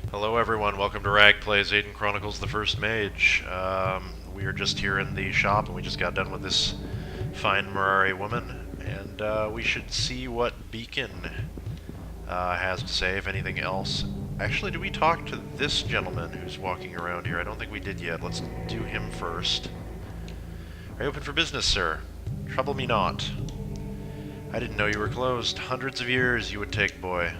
Hello everyone, welcome to Rag Plays Aidyn Chronicles the First Mage. We are just here in the shop and we just got done with this fine Mirari woman, and we should see what Beacon has to say, if anything else. Actually, do we talk to this gentleman who's walking around here? I don't think we did yet. Let's do him first. Are you open for business, sir? Trouble me not. I didn't know you were closed. Hundreds of years you would take, boy.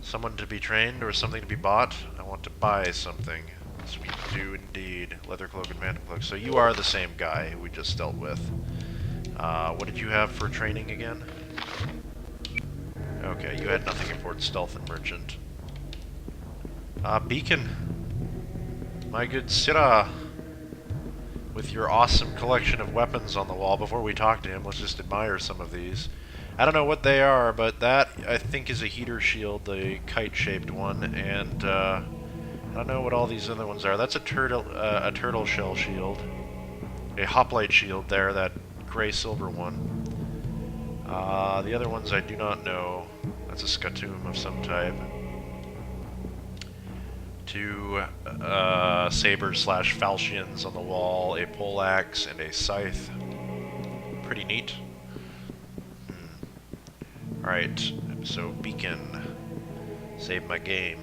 Someone to be trained or something to be bought? I want to buy something. Yes, we do indeed. Leather cloak and phantom cloak. So you are the same guy who we just dealt with. What did you have for training again? Okay, you had nothing important. Stealth and merchant. Beacon. My good Sirrah. With your awesome collection of weapons on the wall, before we talk to him, let's just admire some of these. I don't know what they are, but that, I think, is a heater shield, the kite-shaped one, and I don't know what all these other ones are. That's a turtle shell shield. A hoplite shield there, that gray-silver one. The other ones I do not know. That's a scatum of some type. Two sabers/falchions on the wall, a poleaxe, and a scythe. Pretty neat. Alright, so Beacon. Save my game.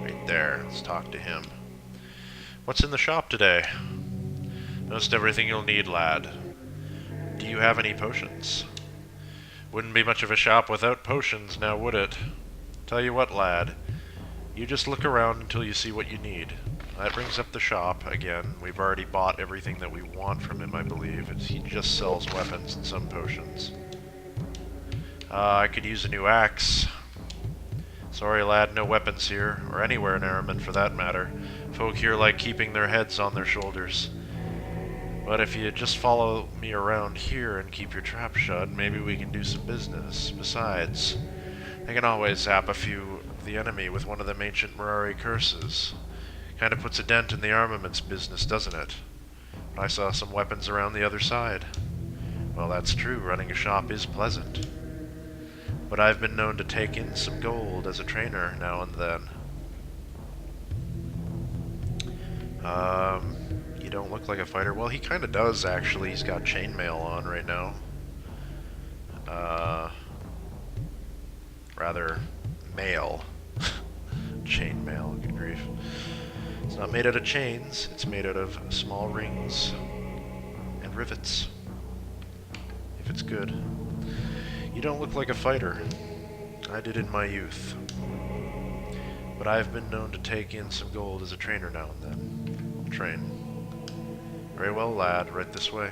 Right there, let's talk to him. What's in the shop today? Most everything you'll need, lad. Do you have any potions? Wouldn't be much of a shop without potions, now would it? Tell you what, lad. You just look around until you see what you need. That brings up the shop again. We've already bought everything that we want from him, I believe. He just sells weapons and some potions. I could use a new axe. Sorry, lad, no weapons here, or anywhere in Araman for that matter. Folk here like keeping their heads on their shoulders. But if you just follow me around here and keep your trap shut, maybe we can do some business. Besides, I can always zap a few of the enemy with one of them ancient Mirari curses. Kinda puts a dent in the armaments business, doesn't it? But I saw some weapons around the other side. Well, that's true, running a shop is pleasant. But I've been known to take in some gold as a trainer now and then. You don't look like a fighter. Well, he kinda does, actually. He's got chainmail on right now. Rather, mail. Chainmail, good grief. It's not made out of chains, it's made out of small rings and rivets. If it's good. You don't look like a fighter. I did in my youth. But I've been known to take in some gold as a trainer now and then. I'll train. Very well, lad. Right this way.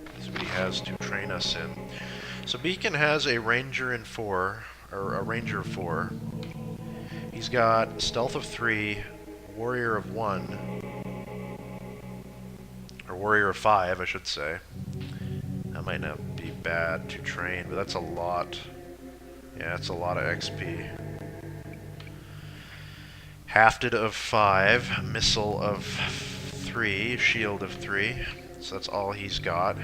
That's what he has to train us in. So Beacon has a ranger in 4, or a ranger of 4. He's got stealth of 3, warrior of 1, or warrior of 5, I should say. That might not be bad to train, but that's a lot. Yeah, it's a lot of XP. Hafted of 5, missile of 3, shield of 3. So that's all he's got.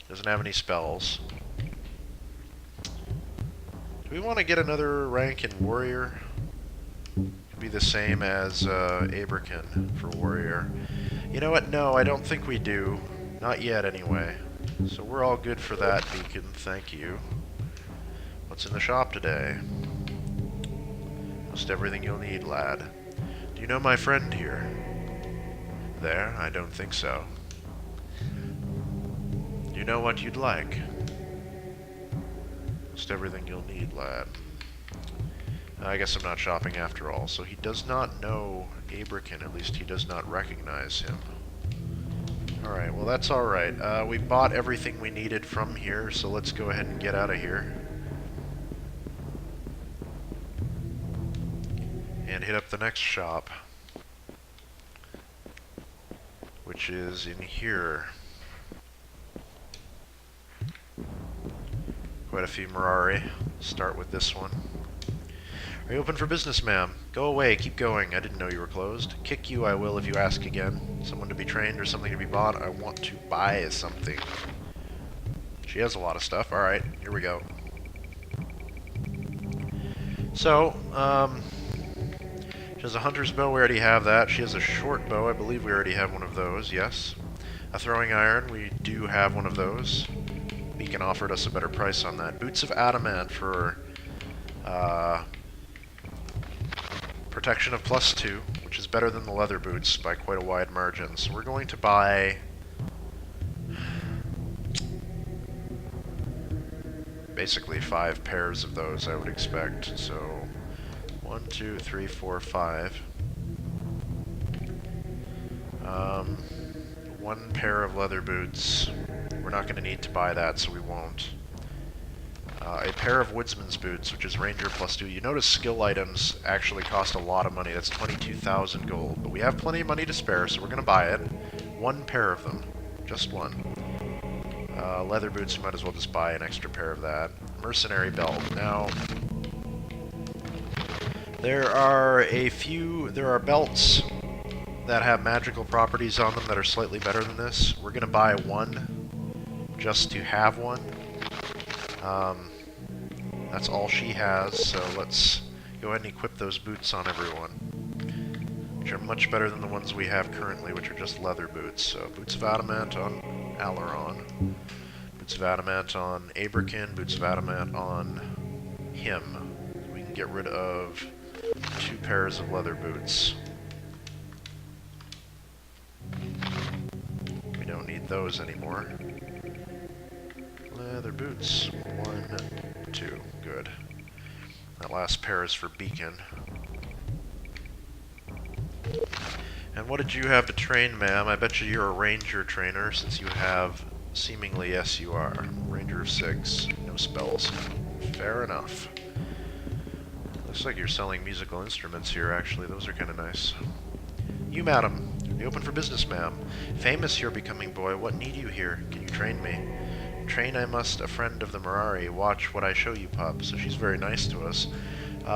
Doesn't have any spells. Do we want to get another rank in warrior? Could be the same as Abrakan for warrior. You know what? No, I don't think we do. Not yet, anyway. So we're all good for that, Beacon. Thank you. What's in the shop today? Most everything you'll need, lad. Do you know my friend here? There? I don't think so. Do you know what you'd like? Most everything you'll need, lad. I guess I'm not shopping after all. So he does not know Abrakan, at least he does not recognize him. Alright, well that's alright. We bought everything we needed from here, so let's go ahead and get out of here. And hit up the next shop. Which is in here. Quite a few Mirari. Start with this one. Are you open for business, ma'am? Go away, keep going. I didn't know you were closed. Kick you I will if you ask again. Someone to be trained or something to be bought? I want to buy something. She has a lot of stuff. Alright, here we go. So, she has a hunter's bow, we already have that. She has a short bow, I believe we already have one of those, yes. A throwing iron, we do have one of those. Beacon offered us a better price on that. Boots of adamant for protection of +2, which is better than the leather boots by quite a wide margin. So we're going to buy basically 5 pairs of those, I would expect. So 1, 2, 3, 4, 5. 1 pair of leather boots. We're not going to need to buy that, so we won't. A pair of woodsman's boots, which is ranger +2. You notice skill items actually cost a lot of money. That's 22,000 gold. But we have plenty of money to spare, so we're going to buy it. 1 pair of them. Just 1. Leather boots, you might as well just buy an extra pair of that. Mercenary belt. Now, there are belts that have magical properties on them that are slightly better than this. We're going to buy 1 just to have 1. That's all she has, so let's go ahead and equip those boots on everyone, which are much better than the ones we have currently, which are just leather boots. So boots of adamant on Araman, boots of adamant on Abrakin, boots of adamant on him. We can get rid of 2 pairs of leather boots. We don't need those anymore. Leather boots. 1, 2. Good. That last pair is for Beacon. And what did you have to train, ma'am? I bet you're a ranger trainer, since you have seemingly, yes, you are. Ranger of 6. No spells. Fair enough. Looks like you're selling musical instruments here, actually. Those are kind of nice. You, madam. Be open for business, ma'am. Famous you're becoming, boy. What need you here? Can you train me? Train I must, a friend of the Mirari. Watch what I show you, pup. So she's very nice to us.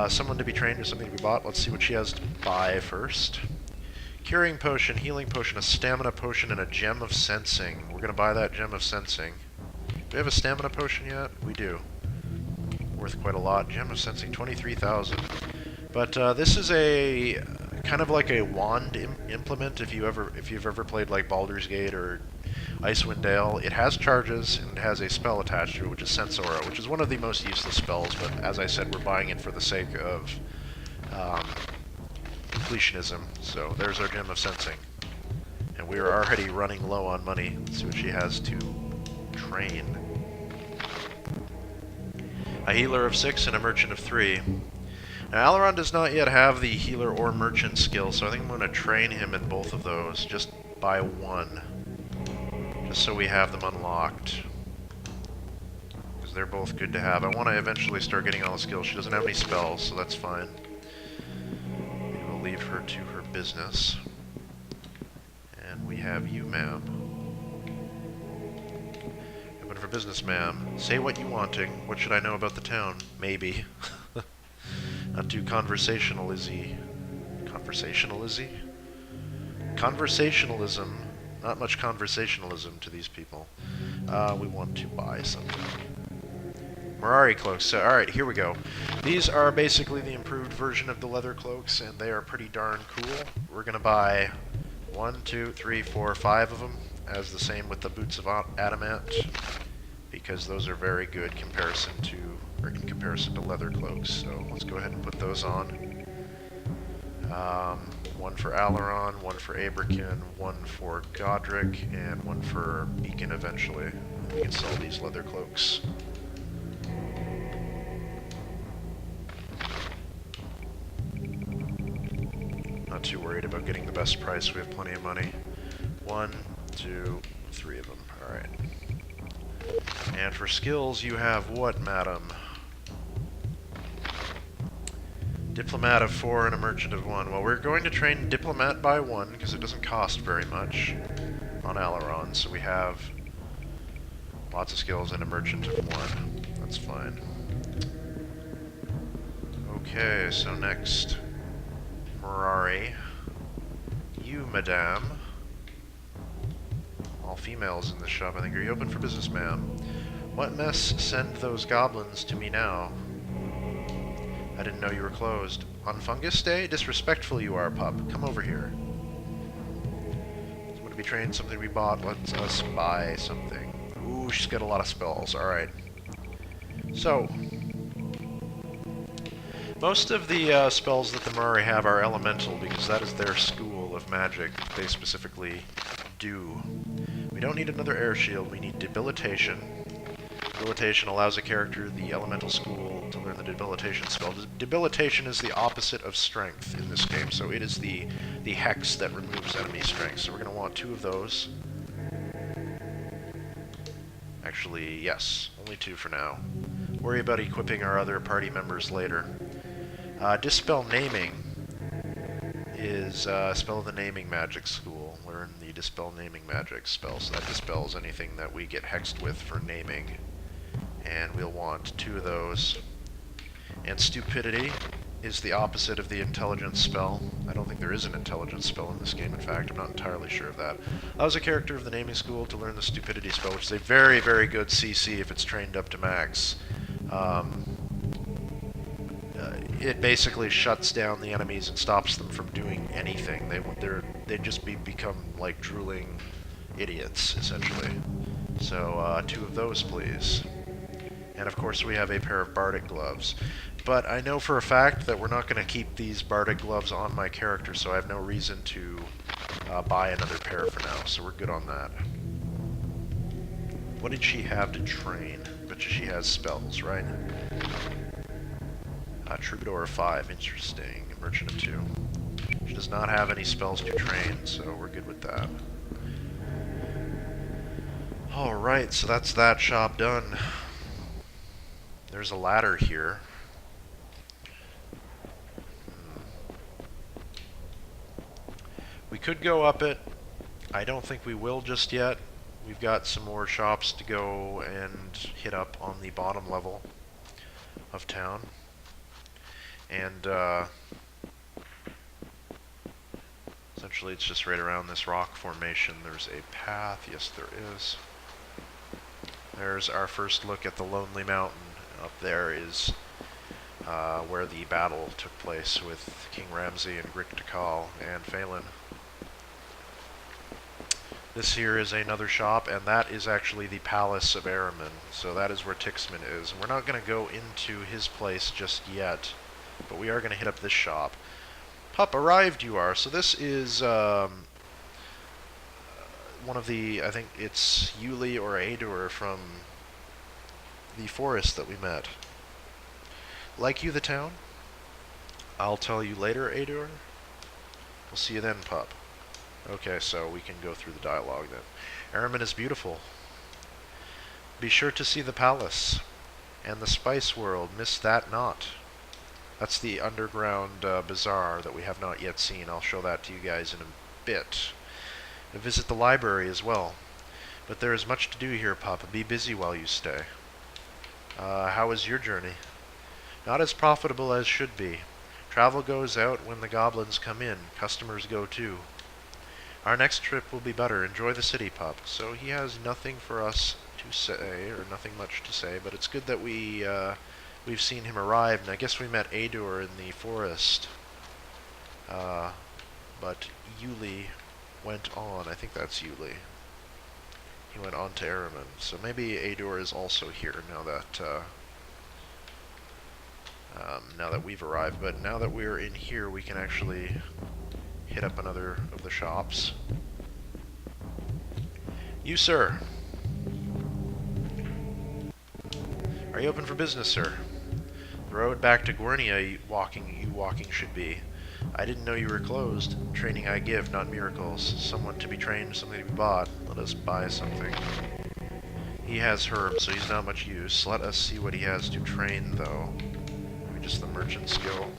Someone to be trained or something to be bought. Let's see what she has to buy first. Curing potion, healing potion, a stamina potion, and a gem of sensing. We're going to buy that gem of sensing. Do we have a stamina potion yet? We do. Worth quite a lot. Gem of sensing, 23,000. But this is a kind of like a wand implement. If you've ever played like Baldur's Gate or Icewind Dale, it has charges and it has a spell attached to it, which is Sensora, which is one of the most useless spells. But as I said, we're buying it for the sake of completionism. So there's our gem of sensing, and we are already running low on money. Let's see what she has to train. A healer of 6 and a merchant of 3. Now, Alaron does not yet have the healer or merchant skill, so I think I'm going to train him in both of those, just by 1. Just so we have them unlocked. Because they're both good to have. I want to eventually start getting all the skills. She doesn't have any spells, so that's fine. We will leave her to her business. And we have you, ma'am. Open for business, ma'am. Say what you wanting. What should I know about the town? Maybe. Not too conversational, is he? Conversational, is he? Conversationalism. Not much conversationalism to these people. We want to buy something. Mirari cloaks. So, alright, here we go. These are basically the improved version of the leather cloaks, and they are pretty darn cool. We're going to buy 1, 2, 3, 4, 5 of them, as the same with the boots of adamant, because those are very good in comparison to leather cloaks. So let's go ahead and put those on. 1 for Alaron, 1 for Abrakin, 1 for Godric, and 1 for Beacon eventually. We can sell these leather cloaks. Not too worried about getting the best price. We have plenty of money. 1, 2, 3 of them. Alright. And for skills, you have what, madam? Diplomat of 4 and a merchant of 1. Well, we're going to train Diplomat by 1, because it doesn't cost very much on Alaron, so we have lots of skills and a merchant of 1. That's fine. Okay, so next, Mirari. You, madame. All females in this shop, I think. Are you open for business, ma'am? What mess send those goblins to me now? I didn't know you were closed. On Fungus Day? Disrespectful you are, pup. Come over here. Someone to be trained, something to be bought. Let's us buy something. Ooh, she's got a lot of spells. Alright. So, most of the spells that the Mirari have are elemental, because that is their school of magic they specifically do. We don't need another air shield, we need debilitation. Debilitation allows a character, the elemental school, to learn the debilitation spell. Debilitation is the opposite of strength in this game, so it is the hex that removes enemy strength. So we're going to want 2 of those. Actually, yes, only 2 for now. Worry about equipping our other party members later. Dispel Naming is spell of the naming magic school. Learn the Dispel Naming magic spell, so that dispels anything that we get hexed with for naming. And we'll want 2 of those. And Stupidity is the opposite of the intelligence spell. I don't think there is an intelligence spell in this game, in fact. I'm not entirely sure of that. I was a character of the naming school to learn the Stupidity spell, which is a very, very good CC if it's trained up to max. It basically shuts down the enemies and stops them from doing anything. They'd just become like drooling idiots, essentially. So, 2 of those, please. And of course we have a pair of Bardic gloves. But I know for a fact that we're not going to keep these Bardic gloves on my character, so I have no reason to buy another pair for now, so we're good on that. What did she have to train? But she has spells, right? Troubadour of 5, interesting. Merchant of 2. She does not have any spells to train, so we're good with that. Alright, so that's that shop done. There's a ladder here. We could go up it. I don't think we will just yet. We've got some more shops to go and hit up on the bottom level of town. And essentially it's just right around this rock formation. There's a path. Yes, there is. There's our first look at the Lonely Mountain. Up there is where the battle took place with King Ramsay and Grick Takal and Phelan. This here is another shop, and that is actually the Palace of Araman. So that is where Tixman is. And we're not going to go into his place just yet, but we are going to hit up this shop. Pup, arrived you are. So this is one of the, I think it's Yuli or Ador from the forest that we met. Like you the town? I'll tell you later, Ador. We'll see you then, pup. Okay, so we can go through the dialogue then. Araman is beautiful. Be sure to see the palace. And the spice world, miss that not. That's the underground bazaar that we have not yet seen. I'll show that to you guys in a bit. And visit the library as well. But there is much to do here, Papa. Be busy while you stay. How was your journey? Not as profitable as should be. Travel goes out when the goblins come in. Customers go too. Our next trip will be better. Enjoy the city, pup. So he has nothing for us to say, or nothing much to say, but it's good that we've seen him arrive, and I guess we met Ador in the forest. But Yuli went on. I think that's Yuli. He went on to Erromon. So maybe Ador is also here now that we've arrived. But now that we're in here, we can actually hit up another of the shops. You, sir. Are you open for business, sir? The road back to Guernia you walking should be. I didn't know you were closed. Training I give, not miracles. Someone to be trained, something to be bought. Let us buy something. He has herbs, so he's not much use. Let us see what he has to train, though. Maybe just the merchant skill.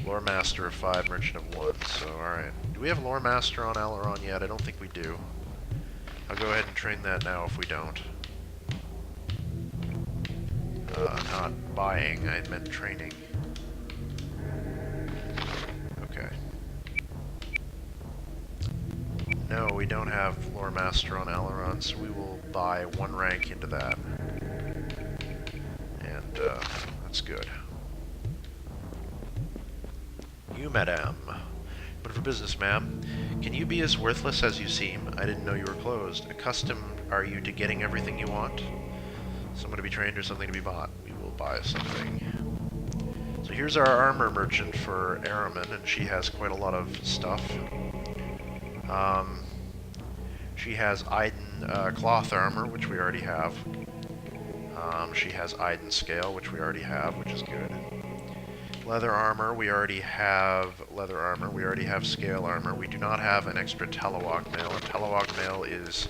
Lore Master of 5, Merchant of 1, so alright. Do we have Lore Master on Alaron yet? I don't think we do. I'll go ahead and train that now if we don't. Not buying, I meant training. Okay. No, we don't have Lore Master on Alaron, so we will buy 1 rank into that. And, that's good. You, madame. But for business, ma'am. Can you be as worthless as you seem? I didn't know you were closed. Accustomed are you to getting everything you want? Someone to be trained or something to be bought? We will buy something. So here's our armor merchant for Araman, and she has quite a lot of stuff. She has Aidyn cloth armor, which we already have. She has Aidyn scale, which we already have, which is good. Leather armor, we already have leather armor. We already have scale armor. We do not have an extra Telewalk mail, and Telewalk mail is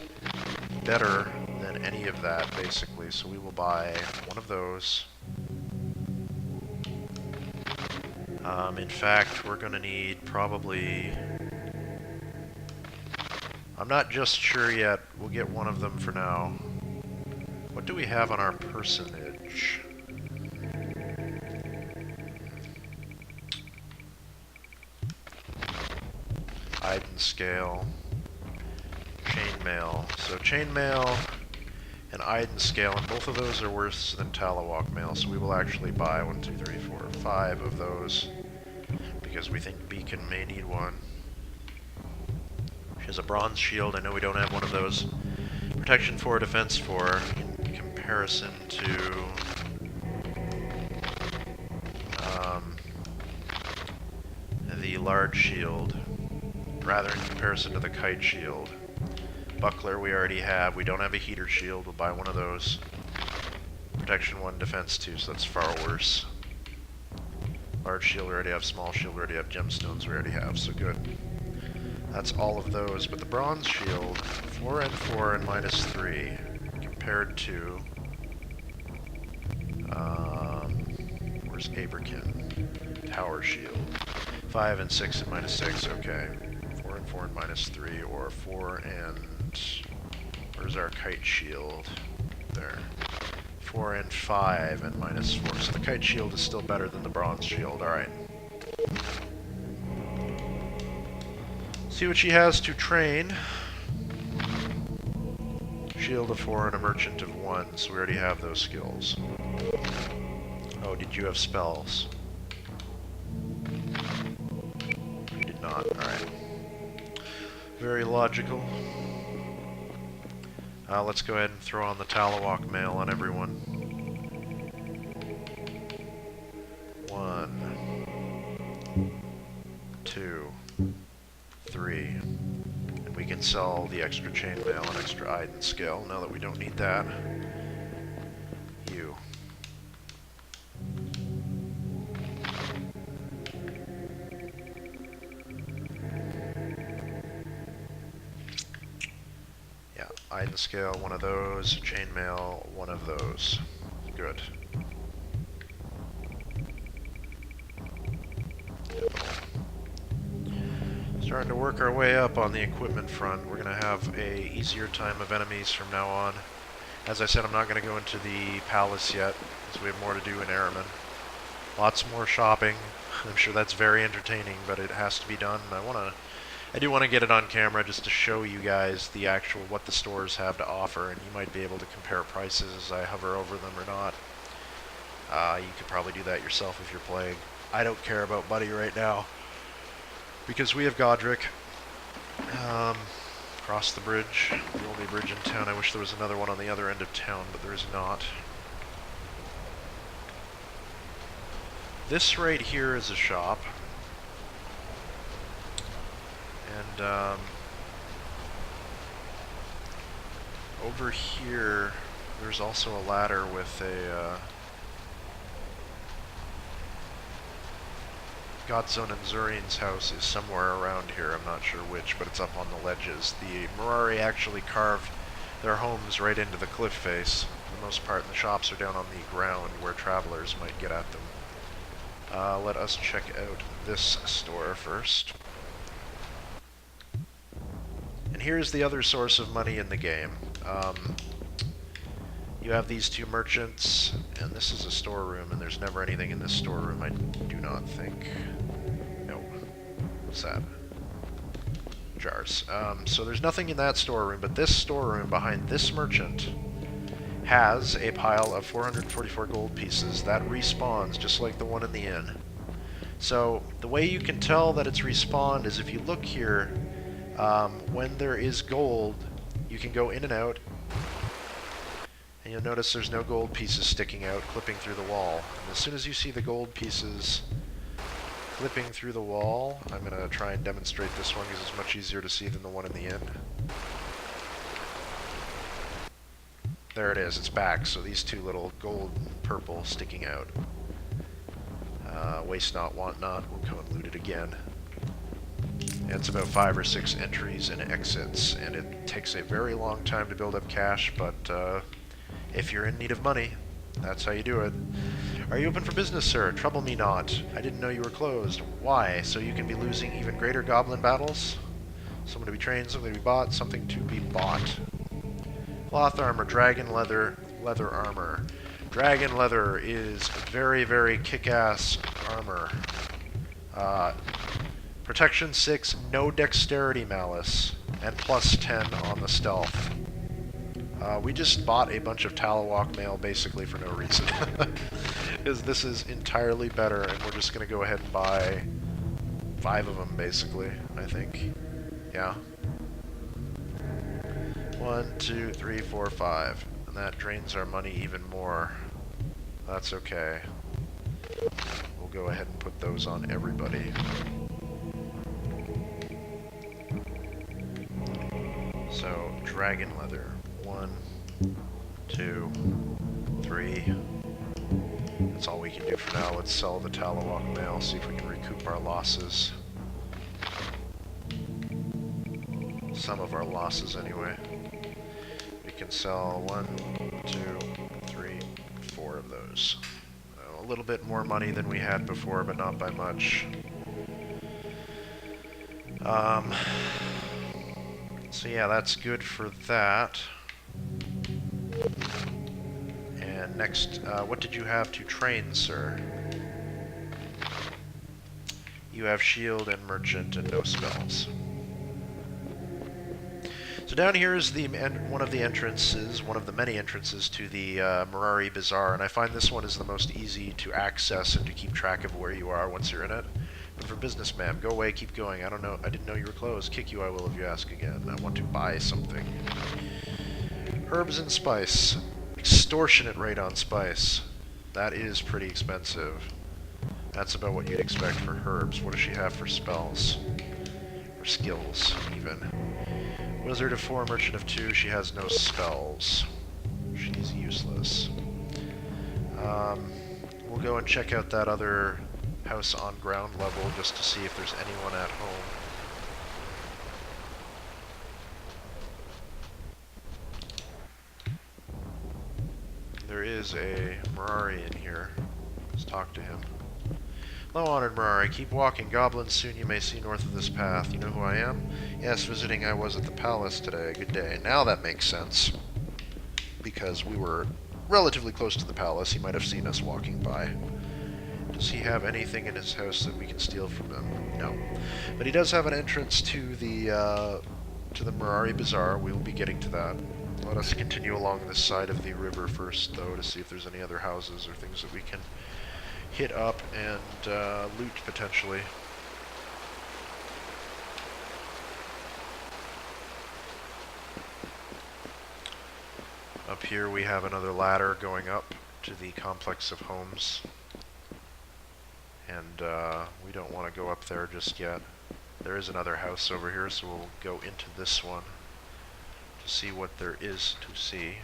better than any of that, basically. So we will buy one of those. In fact, we're going to need probably... I'm not just sure yet. We'll get one of them for now. What do we have on our personage? Aidyn scale. Chainmail. So chainmail and Aidyn scale, and both of those are worse than Telewalk mail, so we will actually buy 1, 2, 3, 4, 5 of those, because we think Beacon may need one. She has a bronze shield. I know we don't have one of those. Protection 4, defense 4, in comparison to the large shield, rather in comparison to the kite shield. Buckler we already have. We don't have a heater shield. We'll buy one of those. Protection 1, defense 2, so that's far worse. Large shield we already have. Small shield we already have. Gemstones we already have, so good. That's all of those, but the bronze shield, 4 and 4 and -3, compared to, where's Aberkin? Tower shield. 5 and 6 and -6, okay. 4 and 4 and -3, or 4 and, where's our kite shield? There. 4 and 5 and -4, so the kite shield is still better than the bronze shield, alright. See what she has to train. Shield of 4 and a merchant of 1, so we already have those skills. Oh, did you have spells? You did not, alright. Very logical. Let's go ahead and throw on the Telewalk mail on everyone. 1, 2, 3, and we can sell the extra chainmail and extra Aidyn scale now that we don't need that. You. Yeah, Aidyn scale, one of those. Chainmail, one of those. Good. Starting to work our way up on the equipment front. We're going to have a easier time of enemies from now on. As I said, I'm not going to go into the palace yet, because we have more to do in Araman. Lots more shopping. I'm sure that's very entertaining, but it has to be done. I do want to get it on camera just to show you guys the actual, what the stores have to offer, and you might be able to compare prices as I hover over them or not. You could probably do that yourself if you're playing. I don't care about Buddy right now, because we have Godric. Across the bridge, the only bridge in town. I wish there was another one on the other end of town, but there is not. This right here is a shop. And over here, there's also a ladder with a Godzone and Zurian's house is somewhere around here. I'm not sure which, but it's up on the ledges. The Mirari actually carved their homes right into the cliff face. For the most part, the shops are down on the ground where travelers might get at them. Let us check out this store first. And here's the other source of money in the game. You have these two merchants, and this is a storeroom, and there's never anything in this storeroom, I do not think. No. What's that? Jars. So there's nothing in that storeroom, but this storeroom behind this merchant has a pile of 444 gold pieces that respawns just like the one in the inn. So the way you can tell that it's respawned is if you look here, when there is gold, you can go in and out, and you'll notice there's no gold pieces sticking out, clipping through the wall. And as soon as you see the gold pieces clipping through the wall, I'm going to try and demonstrate this one because it's much easier to see than the one in the end. There it is, it's back, so these two little gold and purple sticking out. Waste not, want not, we'll go and loot it again. And it's about 5 or 6 entries and exits, and it takes a very long time to build up cash, but if you're in need of money, that's how you do it. Are you open for business, sir? Trouble me not. I didn't know you were closed. Why? So you can be losing even greater goblin battles? Someone to be trained, something to be bought, something to be bought. Cloth armor, dragon leather, leather armor. Dragon leather is very, very kick-ass armor. Protection 6, no dexterity malice, and plus 10 on the stealth. We just bought a bunch of Talawalk mail basically for no reason. Because this is entirely better, and we're just going to go ahead and buy 5 of them basically, I think. Yeah. 1, 2, 3, 4, 5. And that drains our money even more. That's okay. We'll go ahead and put those on everybody. So, dragon leather. 1, 2, 3. That's all we can do for now. Let's sell the Talawalk mail, see if we can recoup our losses. Some of our losses, anyway. We can sell 1, 2, 3, 4 of those. A little bit more money than we had before, but not by much. So yeah, that's good for that. And next, what did you have to train, sir? You have shield and merchant and no spells. So down here is one of the entrances, one of the many entrances to the Mirari Bazaar, and I find this one is the most easy to access and to keep track of where you are once you're in it. But for business, ma'am, go away, keep going. I didn't know you were closed. Kick you I will if you ask again. I want to buy something. Herbs and spice. Extortionate rate on spice. That is pretty expensive. That's about what you'd expect for herbs. What does she have for spells? Or skills, even. Wizard of 4, Merchant of 2, she has no spells. She's useless. We'll go and check out that other house on ground level just to see if there's anyone at home. There is a Mirari in here. Let's talk to him. Hello, honored Mirari. Keep walking. Goblins soon you may see north of this path. You know who I am? Yes, visiting I was at the palace today. Good day. Now that makes sense. Because we were relatively close to the palace. He might have seen us walking by. Does he have anything in his house that we can steal from him? No. But he does have an entrance to the Mirari Bazaar. We will be getting to that. Let us continue along this side of the river first, though, to see if there's any other houses or things that we can hit up and loot, potentially. Up here we have another ladder going up to the complex of homes. And we don't want to go up there just yet. There is another house over here, so we'll go into this one to see what there is to see.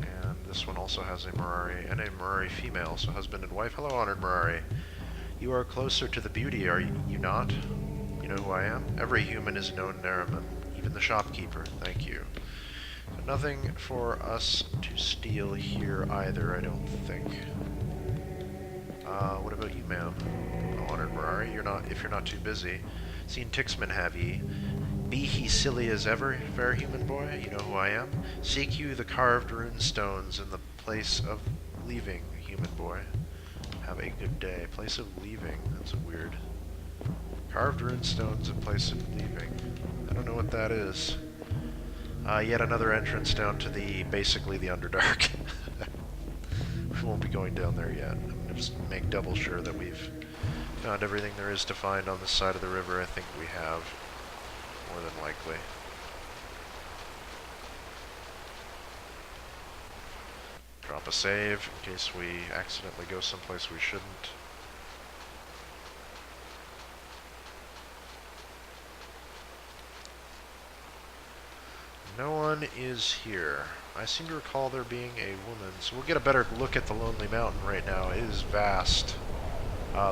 And this one also has a Mirari, and a Mirari female, so husband and wife. Hello, honored Mirari. You are closer to the beauty, are you not? You know who I am? Every human is known in Araman, even the shopkeeper. Thank you. So nothing for us to steal here either, I don't think. What about you, ma'am? Oh, honored Mirari, if you're not too busy. Seen Tixman, have ye? Be he silly as ever, fair human boy, you know who I am. Seek you the carved rune stones in the place of leaving, human boy. Have a good day. Place of leaving, that's weird. Carved rune stones in place of leaving. I don't know what that is. Yet another entrance down to basically the Underdark. won't be going down there yet. I'm going to just make double sure that we've found everything there is to find on this side of the river. I think we have, more than likely. Drop a save in case we accidentally go someplace we shouldn't. No one is here. I seem to recall there being a woman, so we'll get a better look at the Lonely Mountain right now. It is vast.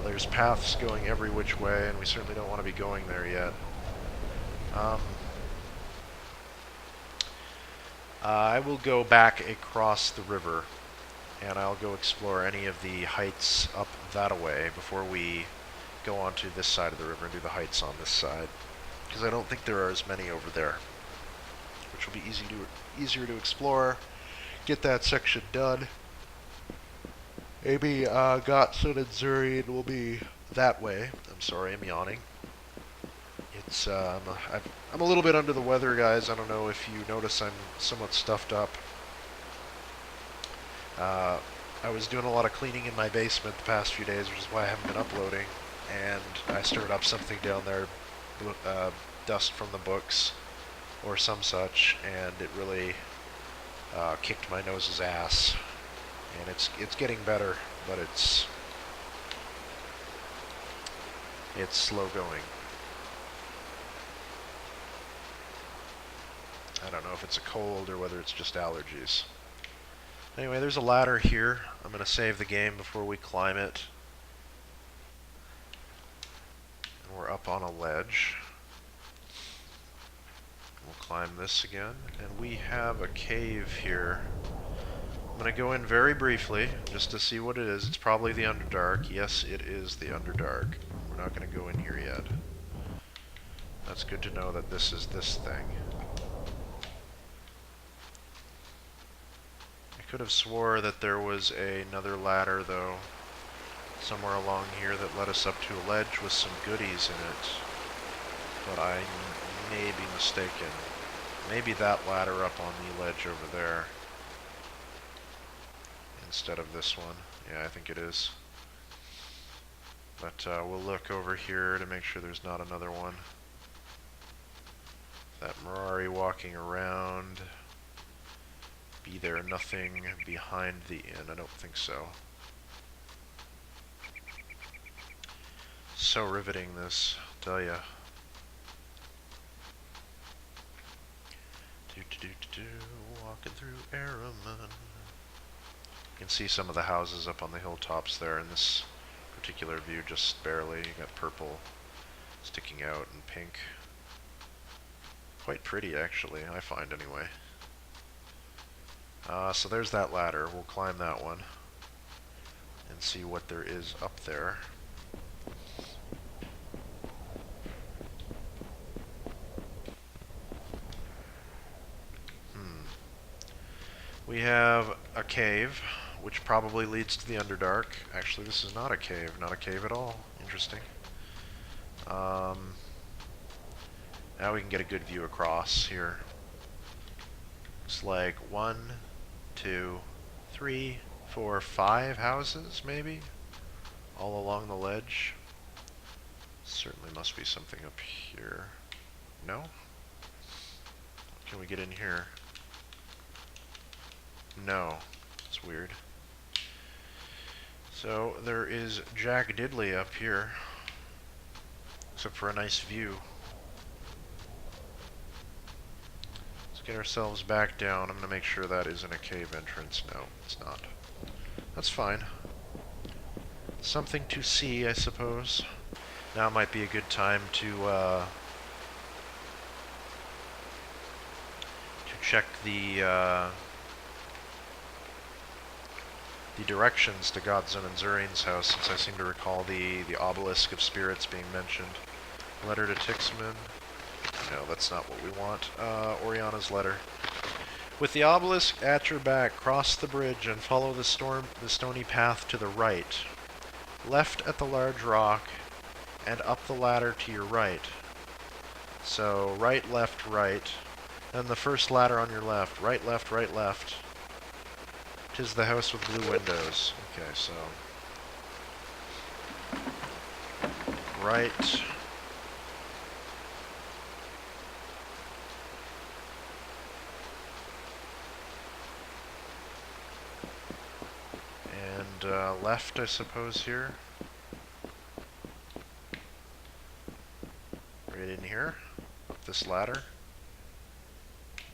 There's paths going every which way, and we certainly don't want to be going there yet. I will go back across the river, and I'll go explore any of the heights up that way before we go onto this side of the river and do the heights on this side, because I don't think there are as many over there, which will be easier to explore. Get that section done. Maybe Gotsun and Zurian will be that way. I'm sorry, I'm yawning. It's I'm a little bit under the weather, guys. I don't know if you notice I'm somewhat stuffed up. I was doing a lot of cleaning in my basement the past few days, which is why I haven't been uploading. And I stirred up something down there, dust from the books or some such, and it really kicked my nose's ass. And it's getting better, but it's slow going. I don't know if it's a cold or whether it's just allergies. Anyway, there's a ladder here. I'm going to save the game before we climb it. And we're up on a ledge. We'll climb this again. And we have a cave here. I'm going to go in very briefly, just to see what it is. It's probably the Underdark. Yes, it is the Underdark. We're not going to go in here yet. That's good to know that this is this thing. I could have swore that there was another ladder, though, somewhere along here that led us up to a ledge with some goodies in it. But I may be mistaken. Maybe that ladder up on the ledge over there, instead of this one. Yeah, I think it is. But we'll look over here to make sure there's not another one. That Mirari walking around. Be there nothing behind the inn? I don't think so. So riveting, this, I'll tell ya. Walking through Araman. You can see some of the houses up on the hilltops there in this particular view, just barely. You got purple sticking out and pink. Quite pretty, actually, I find, anyway. So there's that ladder. We'll climb that one and see what there is up there. We have a cave, which probably leads to the Underdark. Actually, this is not a cave at all. Interesting. Now we can get a good view across here. It's like 1, 2, 3, 4, 5 houses, maybe? All along the ledge. Certainly must be something up here. No? Can we get in here? No. It's weird. So, there is Jack Diddley up here. Except for a nice view. Let's get ourselves back down. I'm going to make sure that isn't a cave entrance. No, it's not. That's fine. Something to see, I suppose. Now might be a good time to check the directions to Gotsun and Zurian's house, since I seem to recall the obelisk of spirits being mentioned. Letter to Tixman. No, that's not what we want. Oriana's letter. With the obelisk at your back, cross the bridge and follow the stony path to the right. Left at the large rock, and up the ladder to your right. So, right, left, right. Then the first ladder on your left. Right, left, right, left. 'Tis the house with blue windows. Okay, so... right... and left, I suppose, here. Right in here, up this ladder.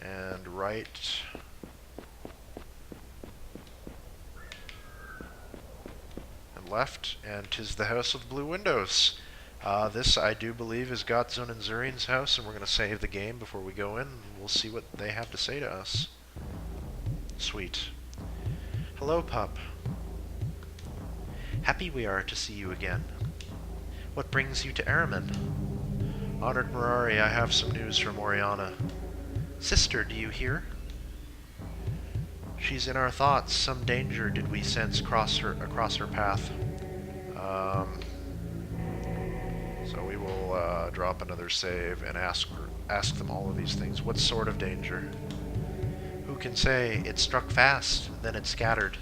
And right... and left, and 'tis the house with blue windows. This, I do believe, is Gotzone and Zurian's house, and we're going to save the game before we go in. We'll see what they have to say to us. Sweet. Hello, pup. Happy we are to see you again. What brings you to Araman? Honored Mirari, I have some news from Oriana. Sister, do you hear? She's in our thoughts. Some danger did we sense across her path. So we will drop another save and ask them all of these things. What sort of danger? Who can say? It struck fast, then it scattered.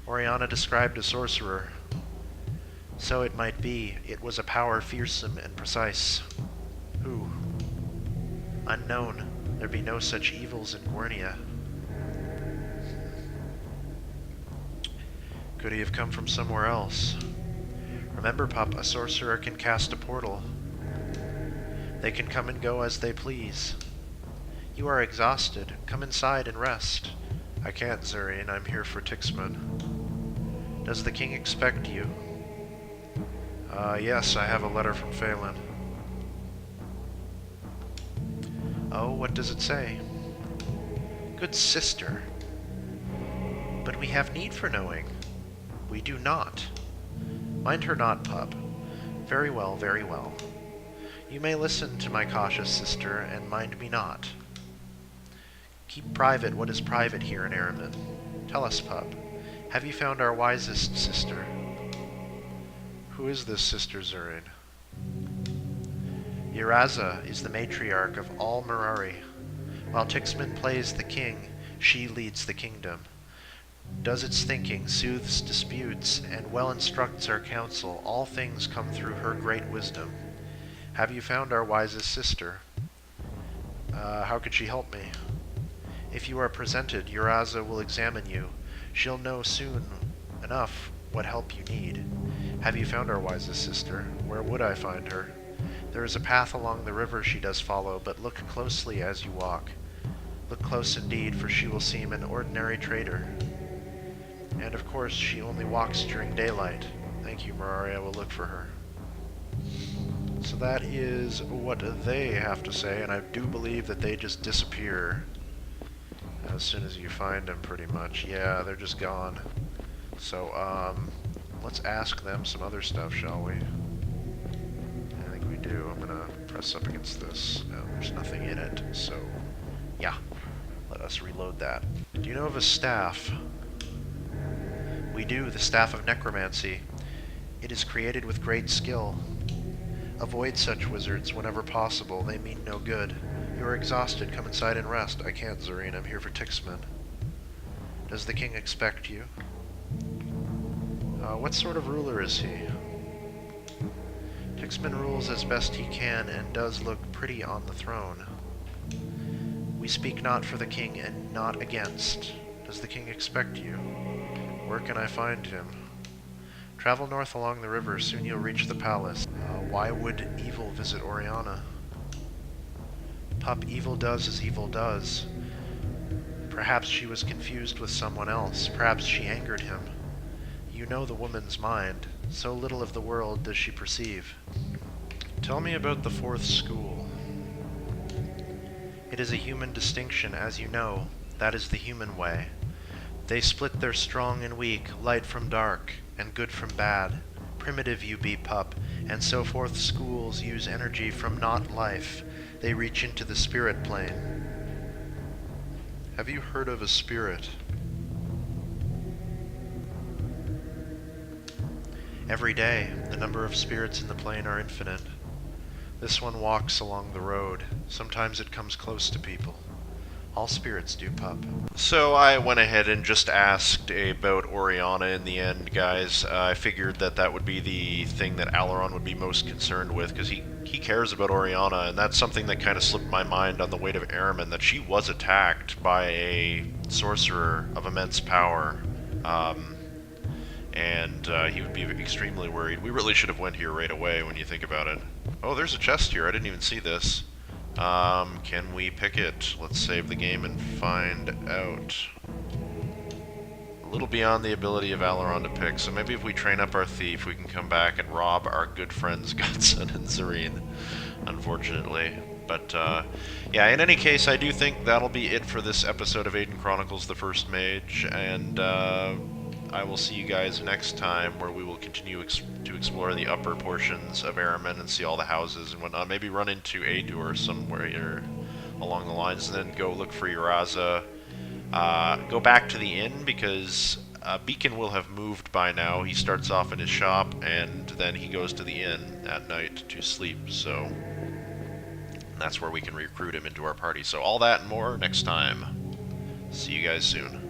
Oriana described a sorcerer. So it might be. It was a power fearsome and precise. Who? Unknown. There be no such evils in Guernia. Could he have come from somewhere else? Remember, pup, a sorcerer can cast a portal. They can come and go as they please. You are exhausted. Come inside and rest. I can't, Zurian. I'm here for Tixman. Does the king expect you? Yes, I have a letter from Phelan. Oh, what does it say? Good sister. But we have need for knowing. We do not. Mind her not, pup. Very well, very well. You may listen to my cautious sister, and mind me not. Keep private what is private here in Araman. Tell us, pup, have you found our wisest sister? Who is this sister, Zurian? Yeraza is the matriarch of all Mirari. While Tixman plays the king, she leads the kingdom. Does its thinking, soothes disputes, and well instructs our counsel. All things come through her great wisdom. Have you found our wisest sister? How could she help me? If you are presented, Yeraza will examine you. She'll know soon enough what help you need. Have you found our wisest sister? Where would I find her? There is a path along the river she does follow, but look closely as you walk. Look close indeed, for she will seem an ordinary trader. And of course, she only walks during daylight. Thank you, Mirari. I will look for her. So that is what they have to say, and I do believe that they just disappear as soon as you find them, pretty much. Yeah, they're just gone. So, let's ask them some other stuff, shall we? I think we do. I'm gonna press up against this. No, there's nothing in it, so yeah. Let us reload that. Do you know of a staff? We do, the staff of necromancy. It is created with great skill. Avoid such wizards whenever possible. They mean no good. You are exhausted. Come inside and rest. I can't, Zurian. I'm here for Tixman. Does the king expect you? What sort of ruler is he? Tixman rules as best he can and does look pretty on the throne. We speak not for the king and not against. Does the king expect you? Where can I find him? Travel north along the river. Soon you'll reach the palace. Why would evil visit Oriana? Pup, evil does as evil does. Perhaps she was confused with someone else. Perhaps she angered him. You know the woman's mind. So little of the world does she perceive. Tell me about the fourth school. It is a human distinction, as you know. That is the human way. They split their strong and weak, light from dark, and good from bad. Primitive you be, pup, and so forth schools use energy from not life. They reach into the spirit plane. Have you heard of a spirit? Every day, the number of spirits in the plane are infinite. This one walks along the road. Sometimes it comes close to people. All spirits do pup. So I went ahead and just asked about Oriana in the end, guys. I figured that that would be the thing that Alaron would be most concerned with, because he cares about Oriana, and that's something that kind of slipped my mind on the weight of Erromon, that she was attacked by a sorcerer of immense power. And he would be extremely worried. We really should have went here right away when you think about it. Oh, there's a chest here. I didn't even see this. Can we pick it? Let's save the game and find out. A little beyond the ability of Alaron to pick, so maybe if we train up our thief, we can come back and rob our good friends Godson and Zareen, unfortunately. But, yeah, in any case, I do think that'll be it for this episode of Aidyn Chronicles, the First Mage, and, I will see you guys next time, where we will continue to explore the upper portions of Araman and see all the houses and whatnot. Maybe run into Ador somewhere here along the lines, and then go look for Uraza. Go back to the inn, because Beacon will have moved by now. He starts off in his shop, and then he goes to the inn at night to sleep, so that's where we can recruit him into our party. So all that and more next time. See you guys soon.